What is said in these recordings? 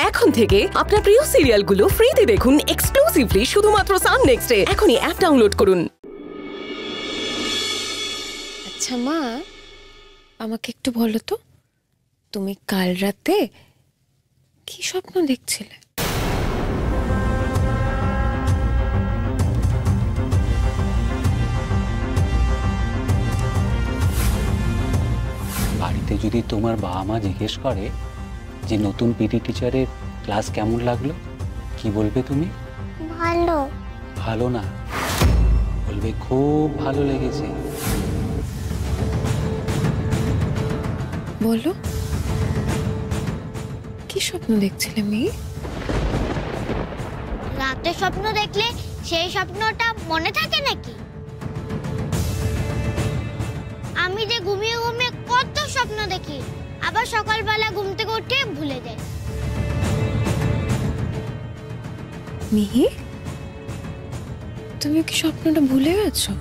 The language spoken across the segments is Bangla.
এখন থেকে আপনার প্রিয় সিরিয়ালগুলো ফ্রিতে দেখুন এক্সক্লুসিভলি শুধুমাত্র সান নেক্সটে। এখনই অ্যাপ ডাউনলোড করুন। আচ্ছা মা, আমাকে একটু বলো তো, তুমি কাল রাতে কি স্বপ্ন দেখছিলে? বাড়িতে যদি তোমার বাবা মা জিজ্ঞেস করে যে নতুন পিটি টিচারের ক্লাস কেমন লাগলো, কি বলবে তুমি? ভালো। ভালো না, বলবে খুব ভালো লেগেছে। বলো, কি স্বপ্ন দেখছিলে মেয়ে? রাতে স্বপ্ন দেখলে সেই স্বপ্নটা মনে থাকে নাকি? আমি যে ঘুমিয়ে ঘুমিয়ে কত স্বপ্ন দেখি, আবার সকালবেলা ঘুম থেকে উঠে ভুলে যাই। মিহি, তুমি কি স্বপ্নটা ভুলে গেছো?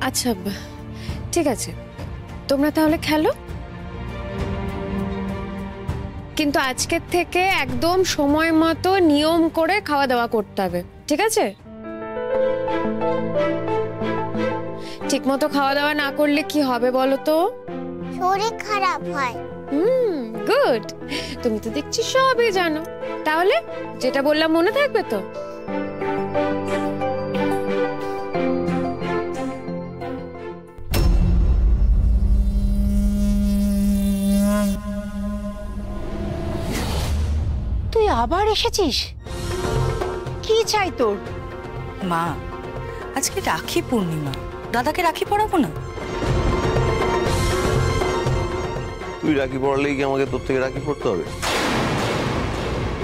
আচ্ছা ঠিক আছে, তোমরা তাহলে খেলো, কিন্তু আজকের থেকে একদম সময় মতো নিয়ম করে খাওয়া দাওয়া করতে হবে, ঠিক আছে? ঠিক মতো খাওয়া দাওয়া না করলে কি হবে বলো তো? শরীর খারাপ হয়। গুড, তুমি তো দেখছি সবই জানো। তাহলে যেটা বললাম মনে থাকবে তো? তুই আবার এসেছিস? কি চাই তোর? মা, আজকে রাখি পূর্ণিমা, দাদাকে রাখি পরাবো না? তুই রাখি পড়ালেই কি আমাকে তোর থেকে রাখি পড়তে হবে?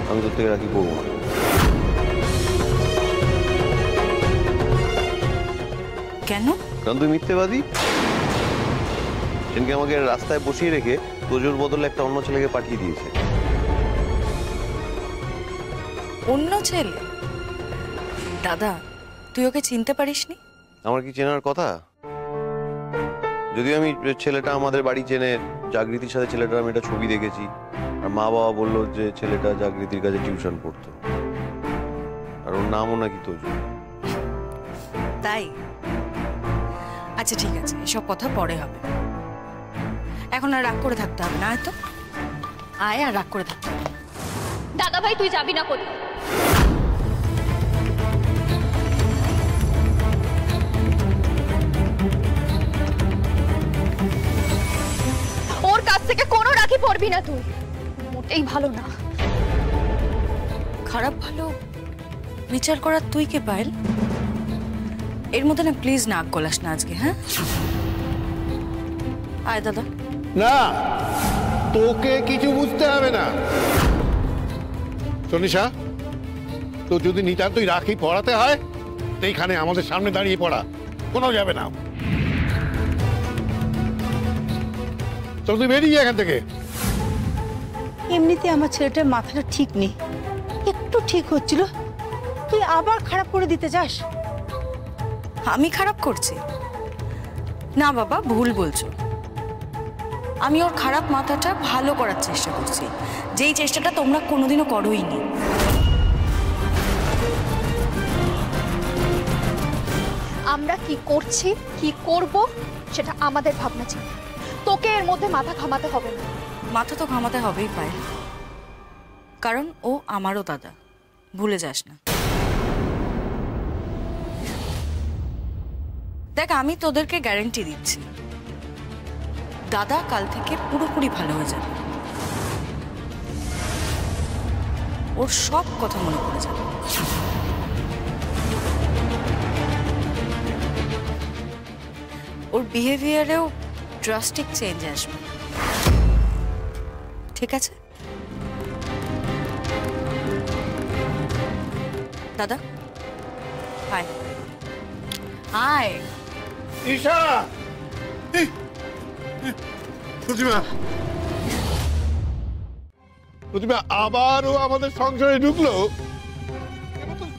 আমি তোর থেকে রাখি পড়বো না। কেন? কারণ তুই মিথ্যেবাদী। সেদিনকে আমাকে রাস্তায় বসিয়ে রেখে তোজোর বদলে একটা অন্য ছেলেকে পাঠিয়ে দিয়েছে। অন্য ছেলে? দাদা, তুই ওকে চিনতে পারিসনি? আমার কি চেনার কথা? যদিও আমি ছেলেটা আমাদের বাড়ি চেনে, জাগৃতির সাথে ছেলেটার আমি একটা ছবি দেখেছি, আর মা বাবা বললো যে ছেলেটা জাগৃতির কাছে টিউশন পড়তো, আর ওর নামও নাকি তোজো। তাই? আচ্ছা ঠিক আছে, এসব কথা পরে হবে, এখন আর রাগ করে থাকতে হবে না। তো আয়, আর রাগ করে থাকতে হবে। দাদা ভাই, তুই যাবি না কোথাও। ওর কাছ থেকে কোনো রাখি পড়বি না তুই, মোটেই ভালো না। খারাপ ভালো বিচার করার তুই কে পায়েল? এর মধ্যে না প্লিজ নাক গলাস না আজকে, হ্যাঁ? আয় দাদা। না, তোকে কিছু বুঝতে হবে না। তনিষা, তো যদি নিতান্তই রাখি পড়াতে হয় তো এইখানে আমাদের সামনে দাঁড়িয়ে পড়া, কোনো যাবে না। তো তুই বেরিয়ে এখান থেকে। এমনিতে আমার ছেলেটার মাথাটা ঠিক নেই, একটু ঠিক হচ্ছিল, তুই আবার খারাপ করে দিতে যাস। আমি খারাপ করছি না বাবা, ভুল বলছো। আমি ওর খারাপ মাথাটা ভালো করার চেষ্টা করছি, যেই চেষ্টাটা তোমরা কোনোদিনও করোইনি। আমরা কি করছি, কি করব, সেটা আমাদের ভাবনা চিন্তা। তোকে এর মধ্যে মাথা ঘামাতে হবে না। মাথা তো ঘামাতে হবেই পায়, কারণ ও আমারও দাদা, ভুলে যাস না। দেখ, আমি তোদেরকে গ্যারান্টি দিচ্ছি, দাদা কাল থেকে পুরোপুরি ভালো হয়ে যাবে। ওর সব কথা মনে পড়ে যাবে। ওর বিহেভিয়ারেও ড্রাস্টিক চেঞ্জ আসবে, ঠিক আছে দাদা? হাই হাই ঈশা, প্রতিমা, প্রতিমা আবারও আমাদের সংসারে ঢুকলো,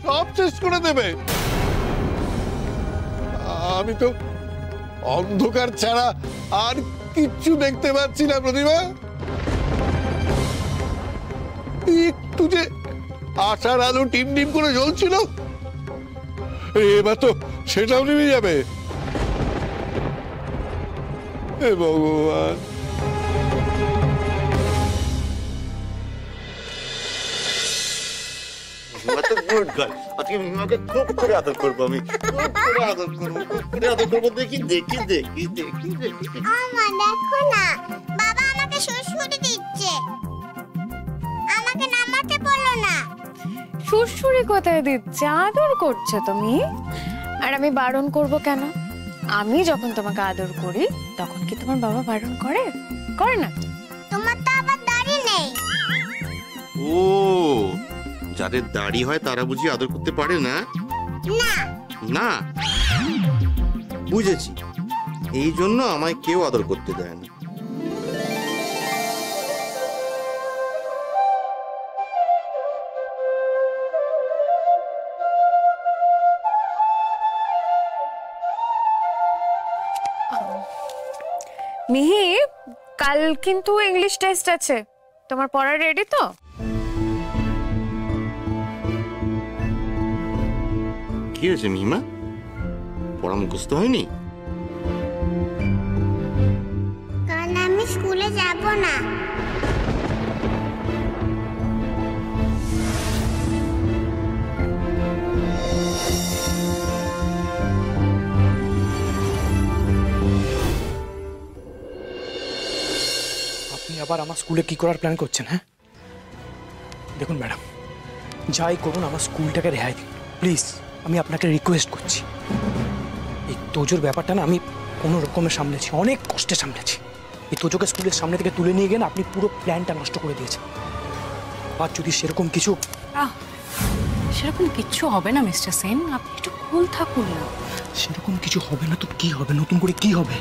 সব শেষ করে দেবে। আমি তো অন্ধকার ছাড়া আর কিচ্ছু দেখতে পাচ্ছি না প্রতিভা। একটু যে আশার আলো টিম টিম করে জ্বলছিল, এবার তো সেটাও নেমে যাবে। হে ভগবান। গুড গার্ল, আজকে মিমাকে খুব করে আদর করবো, আমি খুব করে আদর করবো, খুব করে আদর করবো। দেখি দেখি দেখি দেখি দেখি। আমা দেখো না, বাবা আমাকে সুরসুরি দিচ্ছে। আমাকে নামাতে বলো না। সুরসুরি কোথায় দিচ্ছে? আদর করছে তুমি। আর আমি বারণ করব কেন? আমি যখন তোমাকে আদর করি তখন কি তোমার বাবা বারণ করে? করে না। তোমার তো আবার দাড়ি নেই। ও, যাদের দাড়ি হয় তারা বুঝি আদর করতে পারে না? না না, বুঝেছি, এই জন্য আমায় কেউ আদর করতে দেয় না। মিহি, কাল কিন্তু ইংলিশ টেস্ট আছে, তোমার পড়া রেডি তো? কি হয়েছে মিমা, পড়া মুখস্থ হয়নি? কারণ আমি স্কুলে যাব না। আপনি আবার আমার স্কুলে কি করার প্ল্যান করছেন? হ্যাঁ দেখুন ম্যাডাম, যাই করুন আমার স্কুলটাকে রেহাই দিন প্লিজ, আমি আপনাকে রিকোয়েস্ট করছি। এই তোজোর ব্যাপারটা না আমি কোনো রকমের সামলেছি, অনেক কষ্টে সামলেছি। এই তোজোকে স্কুলের সামনে থেকে তুলে নিয়ে গেলে আপনি পুরো প্ল্যানটা নষ্ট করে দিয়েছেন। আর যদি সেরকম কিছু সেরকম কিচ্ছু হবে না মিস্টার সেন, আপনি একটু কুল থাকুন না। সেরকম কিছু হবে না তো কি হবে? নতুন করে কি হবে?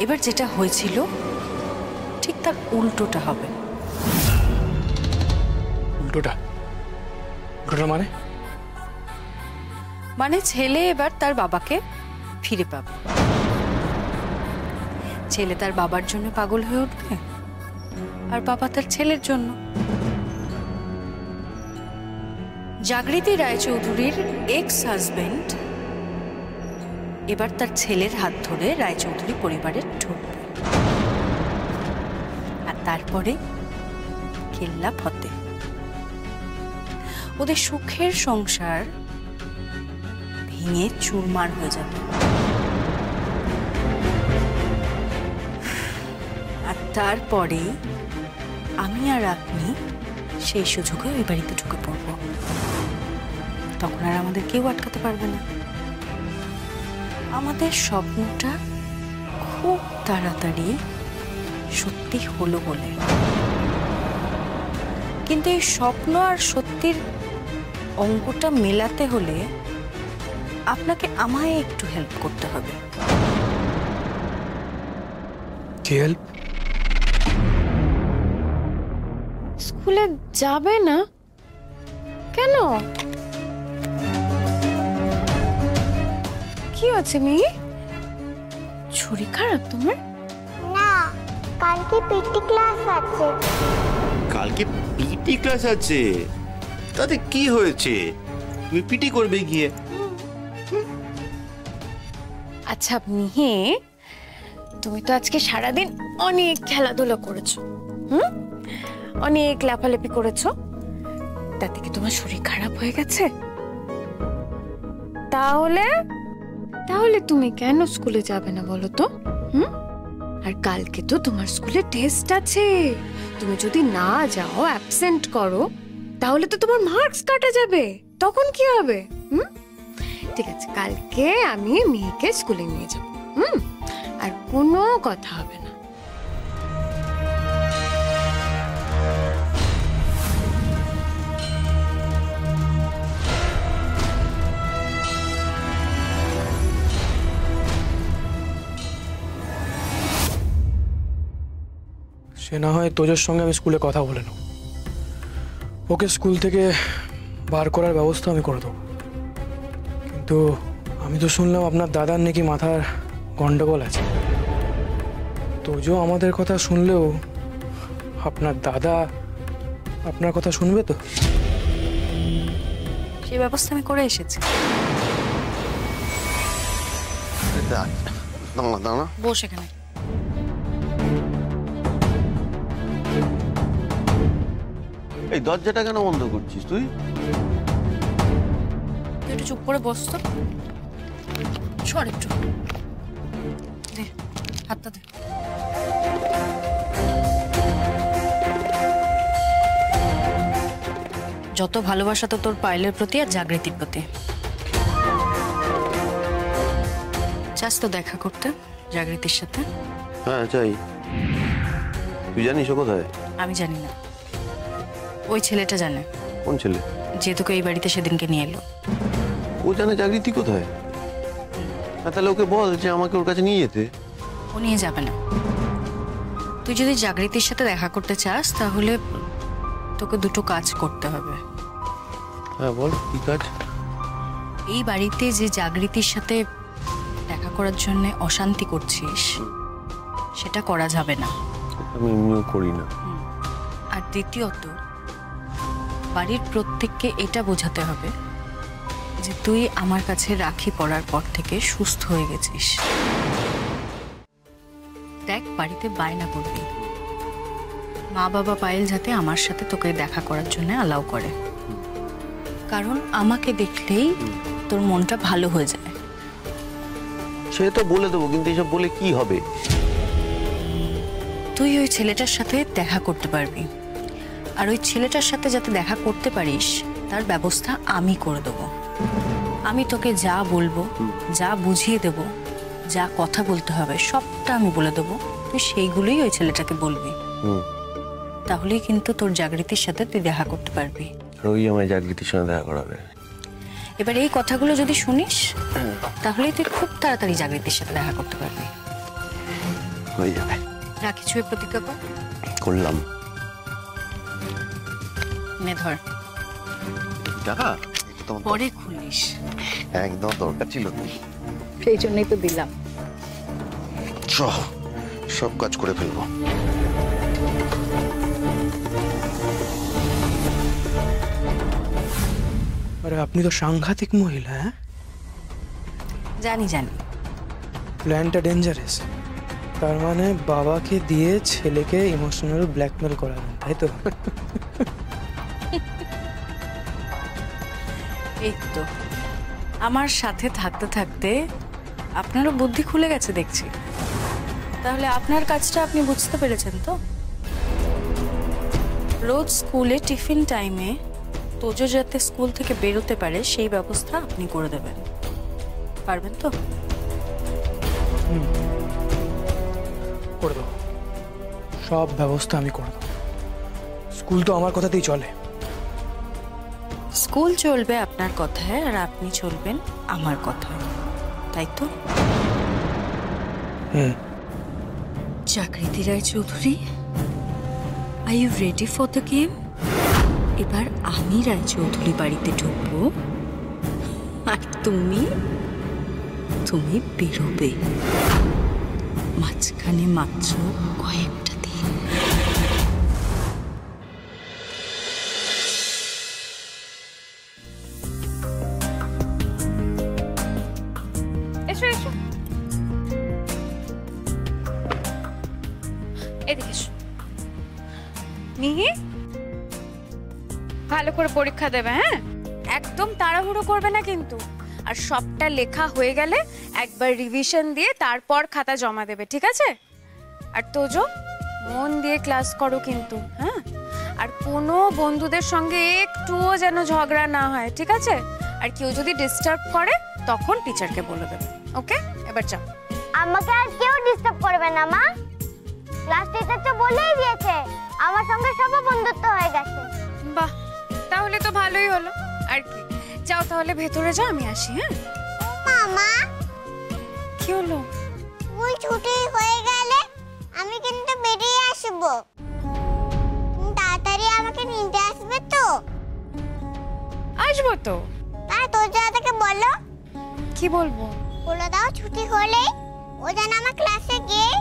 এবার যেটা হয়েছিল ঠিক তার উল্টোটা হবে। উল্টোটা? উল্টোটা মানে? মানে ছেলে এবার তার বাবাকে ফিরে পাবে। ছেলে তার বাবার জন্য পাগল হয়ে উঠবে, আর বাবা তার ছেলের জন্য। জাগৃতি রায়চৌধুরীর এক্স হাজবেন্ড এবার তার ছেলের হাত ধরে রায়চৌধুরী পরিবারে ঢুকবে, আর তারপরে কেল্লা ফতে। ওদের সুখের সংসার ভেঙে চুরমার হয়ে যাবে। আর তারপরে আমি আর আপনি সেই সুযোগে ওই বাড়িতে ঢুকে পড়ব। তখন আর আমাদের কেউ আটকাতে পারবে না। আমাদের স্বপ্নটা খুব তাড়াতাড়ি সত্যি হলো বলে, কিন্তু এই স্বপ্ন আর সত্যির অঙ্কটা মেলাতে হলে আপনাকে আমায় একটু হেল্প করতে হবে। কি হেল্প? স্কুলে যাবে না কেন? কি হচ্ছে মিহি? শরীর খারাপ তোমার? না, কালকে পিটি ক্লাস আছে। কালকে পিটি ক্লাস আছে? তাতে কি হয়েছে? তুমি পিটি করবে গিয়ে। আচ্ছা মিহি, তুমি তো আজকে সারাদিন অনেক খেলাধুলা করেছো, অনেক লাফালাফি করেছো, তাতে কি তোমার শরীর খারাপ হয়ে গেছে? তাহলে তাহলে তুমি কেন স্কুলে যাবে না বলো তো? আর কালকে তো তোমার স্কুলে টেস্ট আছে, তুমি যদি না যাও, অ্যাবসেন্ট করো, তাহলে তো তোমার মার্কস কাটা যাবে। তখন কি হবে? ঠিক আছে, কালকে আমি মেয়েকে স্কুলে নিয়ে যাব, আর কোনো কথা হবে না। সে না হয় তোজোর সঙ্গে আমি স্কুলে কথা বলে নেব, ওকে স্কুল থেকে বার করার ব্যবস্থা আমি করে দেবো। কিন্তু আমি তো শুনলাম আপনার দাদার নাকি মাথার গন্ডগোল আছে। তোজো আমাদের কথা শুনলেও আপনার দাদা আপনার কথা শুনবে তো? সেই ব্যবস্থা আমি করে এসেছি। বস এখানে। এই দরজাটা কেন বন্ধ করছিস তুই? একটু চুপ করে বস তো। সর একটু, দে হাতটা দে। যত ভালোবাসা তো তোর পায়েলের প্রতি আর জাগৃতির প্রতি। চাস তো দেখা করতে জাগৃতির সাথে? হ্যাঁ চাই। তুই জানিস ও কোথায়? আমি জানি না, ওই ছেলেটা জানে। কোন ছেলে? যে তোকে এই বাড়িতে সেদিনকে নিয়ে এলো। ও জানে জাগৃতি কোথায়? তাহলে ওকে বল যে আমাকে ওর কাছে নিয়ে যেতে। ও নিয়ে যাবে না। তুই যদি জাগৃতির সাথে দেখা করতে চাস তাহলে তোকে দুটো কাজ করতে হবে। হ্যাঁ বল, কি কাজ? এই বাড়িতে যে জাগৃতির সাথে দেখা করার জন্য অশান্তি করছিস সেটা করা যাবে না। আমি এমনিও করি না। আর দ্বিতীয়ত বাড়ির প্রত্যেককে এটা বোঝাতে হবে যে তুই আমার কাছে রাখি পড়ার পর থেকে সুস্থ হয়ে গেছিস। দেখ, বাড়িতে বায়না করবি মা বাবা পায়েল যাতে আমার সাথে তোকে দেখা করার জন্য অ্যালাউ করে, কারণ আমাকে দেখলেই তোর মনটা ভালো হয়ে যায়। সে তো বলে দেবো, কিন্তু এসব বলে কি হবে? তুই ওই ছেলেটার সাথে দেখা করতে পারবি, আর ওই ছেলেটার সাথে যাতে দেখা করতে পারিস তার ব্যবস্থা আমি করে দেবো। আমি তোকে যা বলবো, যা বুঝিয়ে দেব, যা কথা বলতে হবে সবটা আমি বলে দেবো। তুই সেইগুলোই ওই ছেলেটাকে বলবি। তাহলেই কিন্তু তোর জাগৃতির সাথে তুই দেখা করতে পারবি। ওই আমার জাগৃতির সঙ্গে দেখা করাবে। এবার এই কথাগুলো যদি শুনিস তাহলেই তুই খুব তাড়াতাড়ি জাগৃতির সাথে দেখা করতে পারবি। হয়ে যাবে। রাখি ছুঁয়ে প্রতিজ্ঞা কর। করলাম। নে ধর টাকা পরে খুলিস। একদম দরকার ছিল তো, সেই জন্যই তো দিলাম। সব কাজ করে ফেলবো। আরে আপনি তো সাংঘাতিক মহিলা। হ্যাঁ জানি জানি। প্ল্যানটা ডেঞ্জারাস। তার মানে বাবাকে দিয়ে ছেলেকে ইমোশনাল ব্ল্যাকমেল করাবেন, তাই তো? এই তো আমার সাথে থাকতে থাকতে আপনারও বুদ্ধি খুলে গেছে দেখছি। তাহলে আপনার কাজটা আপনি বুঝতে পেরেছেন তো? রোজ স্কুলে টিফিন টাইমে তোজো যাতে স্কুল থেকে বেরোতে পারে সেই ব্যবস্থা আপনি করে দেবেন। পারবেন তো? করে দেবো, সব ব্যবস্থা আমি করে দেবো। স্কুল তো আমার কথাতেই চলে। স্কুল চলবে আপনার কথায় আর আপনি চলবেন আমার কথায়, তাই তো? Jagriti Raychaudhuri, are you ready for the game? এবার আমি রায়চৌধুরী বাড়িতে ঢুকবো আর তুমি বেরোবে মাঝখানে মাত্র কয়েকটা দিন। এসো এসো, এদিকে এসো। মিহি, ভালো করে পরীক্ষা দেবে, হ্যাঁ? একদম তাড়াহুড়ো করবে না কিন্তু। আর সবটা লেখা হয়ে গেলে একবার রিভিশন দিয়ে তারপর খাতা জমা দেবে, ঠিক আছে? আর তোজো, মন দিয়ে ক্লাস করো কিন্তু, হ্যাঁ? আর কোনো বন্ধুদের সঙ্গে একটুও যেন ঝগড়া না হয়, ঠিক আছে? আর কেউ যদি ডিস্টার্ব করে তখন টিচারকে বলে দেবে, ওকে? এবার যাও। আমাকে আর কেউ ডিস্টার্ব করবে না মা। ক্লাস টিচার তো বলেই দিয়েছে আমার সঙ্গে সবার বন্ধুত্ব হয়ে গেছে। বাহ, তাহলে তো ভালোই হলো। আর কি, যাও তাহলে ভেতরে যাও, আমি আসি। হ্যাঁ মামা, কি হলো? স্কুল ছুটি হয়ে গেলে আমি কিন্তু বেরিয়ে আসব। তুমি তাড়াতাড়ি আমাকে নিতে আসবে তো? আসবো তো। তাই তোর দাদাকে বলো। কি বলবো? বলে দাও ছুটি হলেই ও যেন আমার ক্লাসে গিয়ে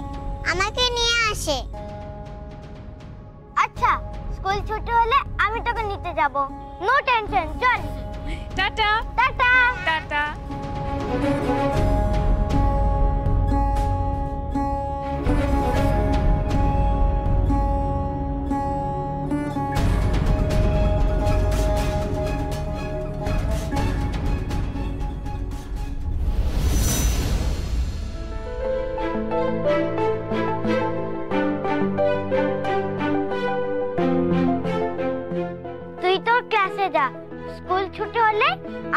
আমাকে নিয়ে আসে। আচ্ছা, স্কুল ছুটি হলে আমি তোকে নিতে যাব। নো টেনশন, চল। Tata tata tata. তুই তোর ক্লাসে যা, স্কুল ছুটি হলে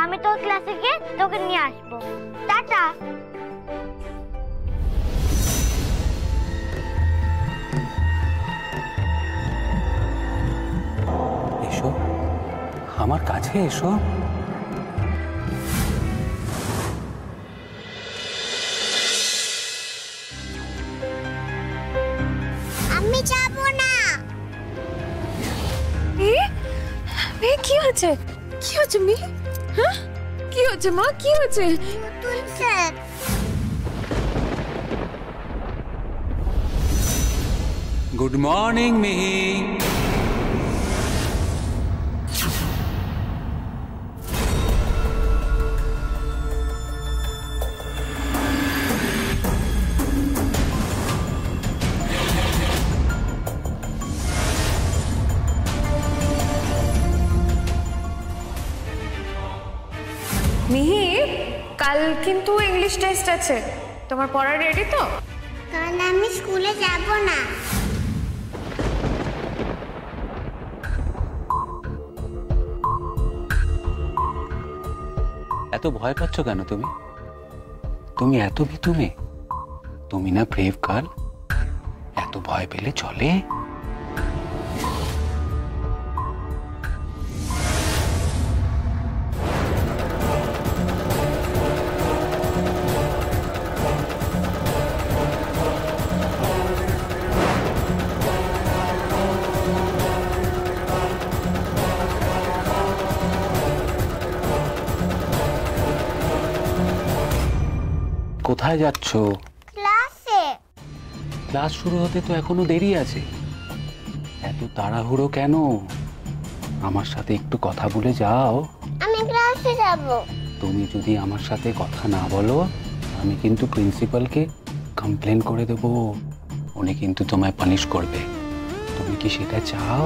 আমি তোর ক্লাসে গিয়ে তোকে নিয়ে আসবো। টাটা। এসো, আমার কাছে এসো। আমি যাব না। কি হচ্ছে? কি হচ্ছে মিহি? হ্যাঁ, কি হচ্ছে মা? কি হচ্ছে? তুই স্যার, গুড মর্নিং মিহি। মিহি, কাল কিন্তু ইংলিশ টেস্ট আছে, তোমার পড়া রেডি তো? কাল আমি স্কুলে যাব না। এত ভয় পাচ্ছ কেন তুমি? তুমি এত ভীতু মেয়ে? তুমি না ব্রেভ গার্ল? এত ভয় পেলে চলে? কোথায় যাচ্ছ? ক্লাসে। ক্লাস শুরু হতে তো এখনো দেরি আছে, এত তাড়াহুড়ো কেন? আমার সাথে একটু কথা বলে যাও। আমি ক্লাসে যাব। তুমি যদি আমার সাথে কথা না বলো, আমি কিন্তু প্রিন্সিপালকে কমপ্লেন করে দেব। উনি কিন্তু তোমায় পানিশ করবে। তুমি কি সেটা চাও?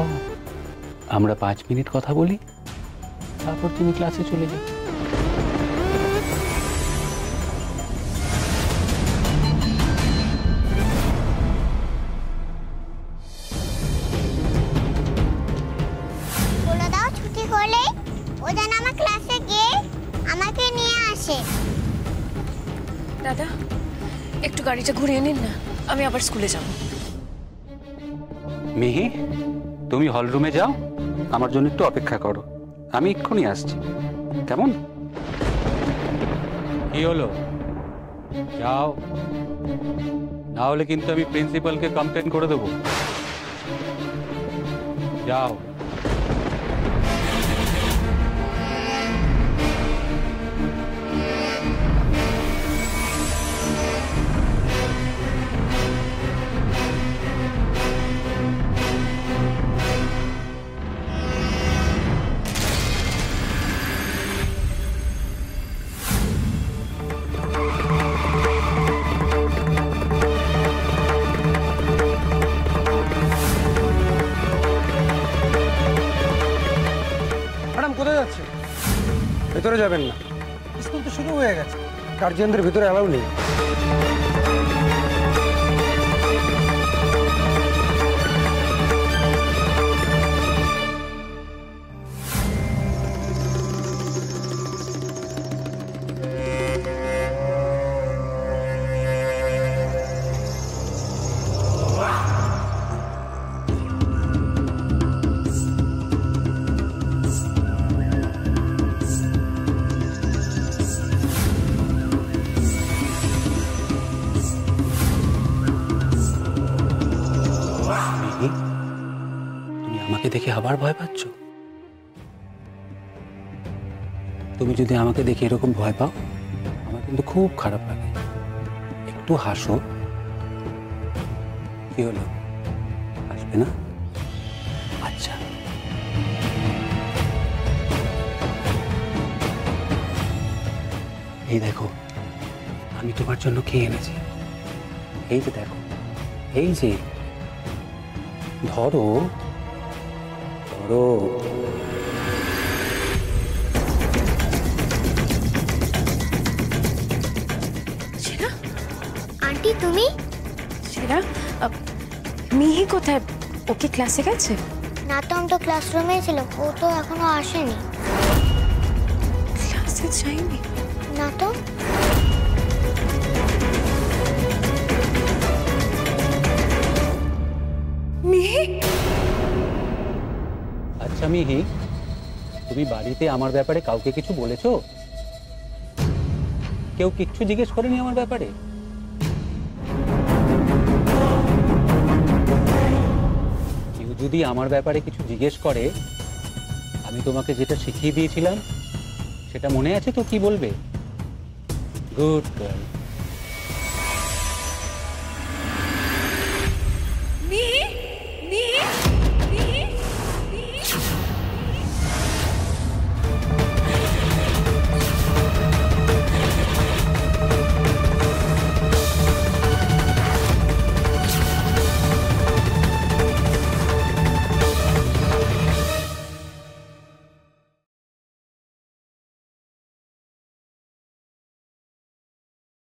আমরা 5 মিনিট কথা বলি, তারপর তুমি ক্লাসে চলে যাও। বলে দাও ছুটি হলে ও যেন আমার ক্লাসে গিয়ে আমাকে নিয়ে আসে। দাদা, একটু গাড়িটা ঘুরিয়ে নিন না, আমি আবার স্কুলে যাব। মিহি, তুমি হল রুমে যাও, আমার জন্য একটু অপেক্ষা করো, আমি এক্ষুনি আসছি। কেমন? কি হলো? যাও, না হলে কিন্তু আমি প্রিন্সিপালকে কমপ্লেন করে দেবো। যাও। কোথায় যাচ্ছে? ভেতরে যাবেন না, স্কুল তো শুরু হয়ে গেছে, গার্জিয়ানদের ভেতরে অ্যালাউ নেই। তুমি আমাকে দেখে আবার ভয় পাচ্ছ? তুমি যদি আমাকে দেখে এরকম ভয় পাও, আমার কিন্তু খুব খারাপ লাগে। একটু একটু হাসো। কি হলো, আসবে না? আচ্ছা, এই দেখো আমি তোমার জন্য কি এনেছি। এই যে দেখো, এই যে ধরো ধরো। আন্টি তুমি? সেরা মিহি কোথায়? ও কি ক্লাসে গেছে? না তো, আমি তো ক্লাসরুমেই ছিল, ও তো এখনো আসেনি। ক্লাসে যায়নি? না তো। মিহি? আচ্ছা মিহি, তুমি বাড়িতে আমার ব্যাপারে কাউকে কিছু বলেছো? কেউ কিচ্ছু জিজ্ঞেস করেনি আমার ব্যাপারে? কেউ যদি আমার ব্যাপারে কিছু জিজ্ঞেস করে, আমি তোমাকে যেটা শিখিয়ে দিয়েছিলাম সেটা মনে আছে তো? কি বলবে? Good girl.